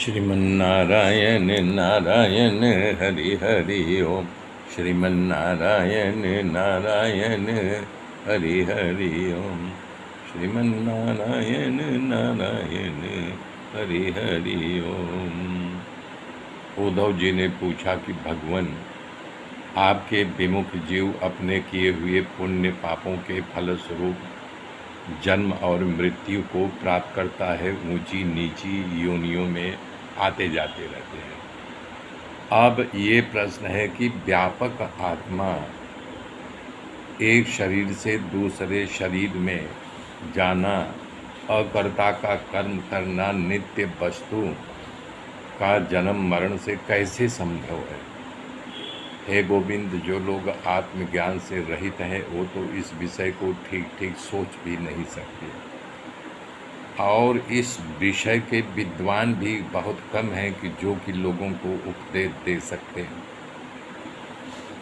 श्रीमन्नारायण नारायण हरि हरि ओम। श्रीमन्नारायण नारायण हरि हरि ओम। श्रीमन्नारायण नारायण हरि हरि ओम। उद्धव जी ने पूछा कि भगवान, आपके विमुख जीव अपने किए हुए पुण्य पापों के फलस्वरूप जन्म और मृत्यु को प्राप्त करता है, ऊंची नीची योनियों में आते जाते रहते हैं। अब ये प्रश्न है कि व्यापक आत्मा एक शरीर से दूसरे शरीर में जाना, अकर्ता का कर्म करना, नित्य वस्तु का जन्म मरण से कैसे संभव है? हे गोविंद, जो लोग आत्मज्ञान से रहित हैं वो तो इस विषय को ठीक ठीक सोच भी नहीं सकते, और इस विषय के विद्वान भी बहुत कम हैं कि जो कि लोगों को उपदेश दे सकते हैं,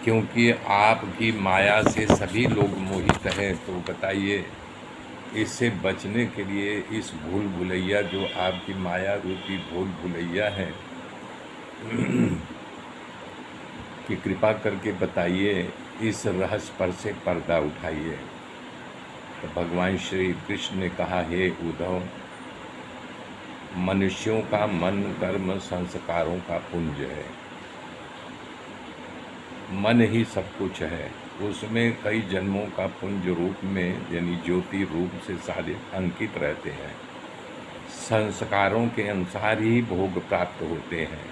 क्योंकि आपकी माया से सभी लोग मोहित हैं। तो बताइए, इससे बचने के लिए इस भूल भुलैया जो आपकी माया रूपी भूल भुलैया है कि कृपा करके बताइए, इस रहस्य पर से पर्दा उठाइए। तो भगवान श्री कृष्ण ने कहा, हे उद्धव, मनुष्यों का मन कर्म संस्कारों का पुंज है। मन ही सब कुछ है, उसमें कई जन्मों का पुंज रूप में यानी ज्योति रूप से सारे अंकित रहते हैं। संस्कारों के अनुसार ही भोग प्राप्त होते हैं।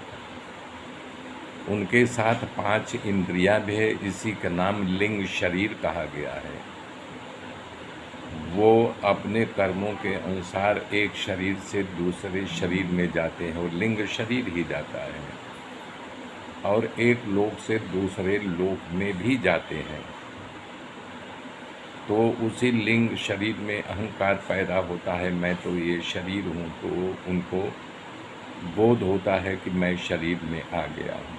उनके साथ 5 इंद्रियां भी है, इसी का नाम लिंग शरीर कहा गया है। वो अपने कर्मों के अनुसार एक शरीर से दूसरे शरीर में जाते हैं, और लिंग शरीर ही जाता है, और एक लोक से दूसरे लोक में भी जाते हैं। तो उसी लिंग शरीर में अहंकार पैदा होता है, मैं तो ये शरीर हूँ। तो उनको बोध होता है कि मैं शरीर में आ गया हूँ।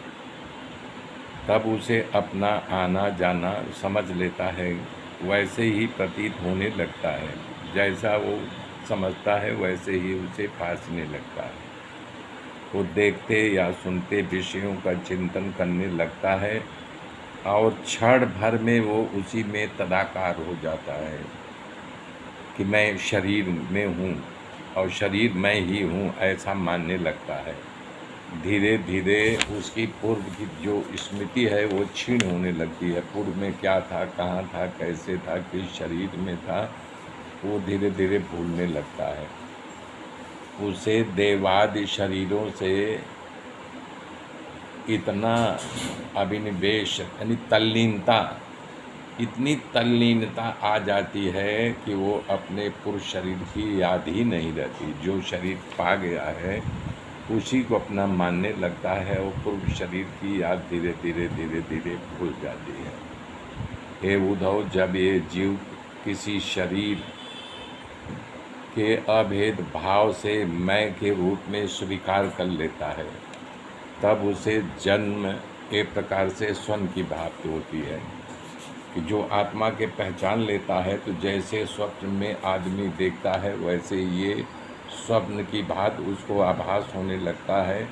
तब उसे अपना आना जाना समझ लेता है, वैसे ही प्रतीत होने लगता है। जैसा वो समझता है वैसे ही उसे भासने लगता है। वो देखते या सुनते विषयों का चिंतन करने लगता है, और क्षण भर में वो उसी में तदाकार हो जाता है कि मैं शरीर में हूँ और शरीर मैं ही हूँ, ऐसा मानने लगता है। धीरे धीरे उसकी पूर्व की जो स्मृति है वो क्षीण होने लगती है। पूर्व में क्या था, कहाँ था, कैसे था, किस शरीर में था, वो धीरे धीरे भूलने लगता है। उसे देवादि शरीरों से इतना अभिनिवेश यानी तल्लीनता, इतनी तल्लीनता आ जाती है कि वो अपने पूर्व शरीर की याद ही नहीं रहती। जो शरीर पा गया है उसी को अपना मानने लगता है, और पूर्व शरीर की याद धीरे धीरे धीरे धीरे भूल जाती है। हे उद्धव, जब ये जीव किसी शरीर के अभेद भाव से मैं के रूप में स्वीकार कर लेता है, तब उसे जन्म एक प्रकार से स्वयं की प्राप्ति होती है। कि जो आत्मा के पहचान लेता है, तो जैसे स्वप्न में आदमी देखता है वैसे ये स्वप्न की बात उसको आभास होने लगता है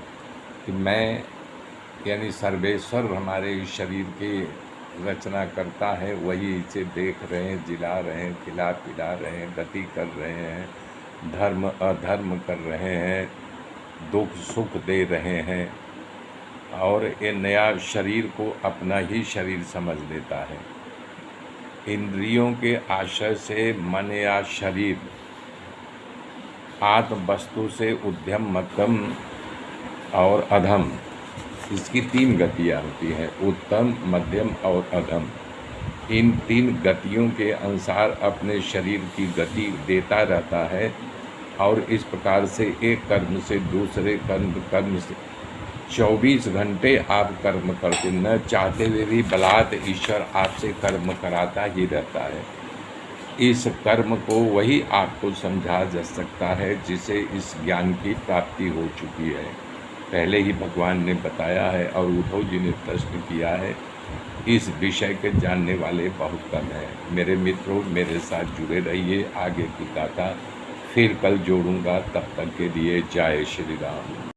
कि मैं यानी सर्वेश्वर हमारे इस शरीर की रचना करता है, वही इसे देख रहे हैं, जिला रहे हैं, खिला पिला रहे हैं, गति कर रहे हैं, धर्म अधर्म कर रहे हैं, दुख सुख दे रहे हैं, और ये नया शरीर को अपना ही शरीर समझ लेता है। इंद्रियों के आश्रय से मन या शरीर आत्म वस्तु से उद्यम, मध्यम और अधम, इसकी 3 गतियाँ होती हैं, उत्तम, मध्यम और अधम। इन 3 गतियों के अनुसार अपने शरीर की गति देता रहता है, और इस प्रकार से एक कर्म से दूसरे कर्म से 24 घंटे आप कर्म करते, न चाहते हुए भी बलात् ईश्वर आपसे कर्म कराता ही रहता है। इस कर्म को वही आपको समझा जा सकता है जिसे इस ज्ञान की प्राप्ति हो चुकी है। पहले ही भगवान ने बताया है, और उद्धव जी ने प्रश्न किया है। इस विषय के जानने वाले बहुत कम हैं। मेरे मित्रों, मेरे साथ जुड़े रहिए। आगे की गाथा फिर कल जोड़ूंगा, तब तक के लिए जय श्री राम।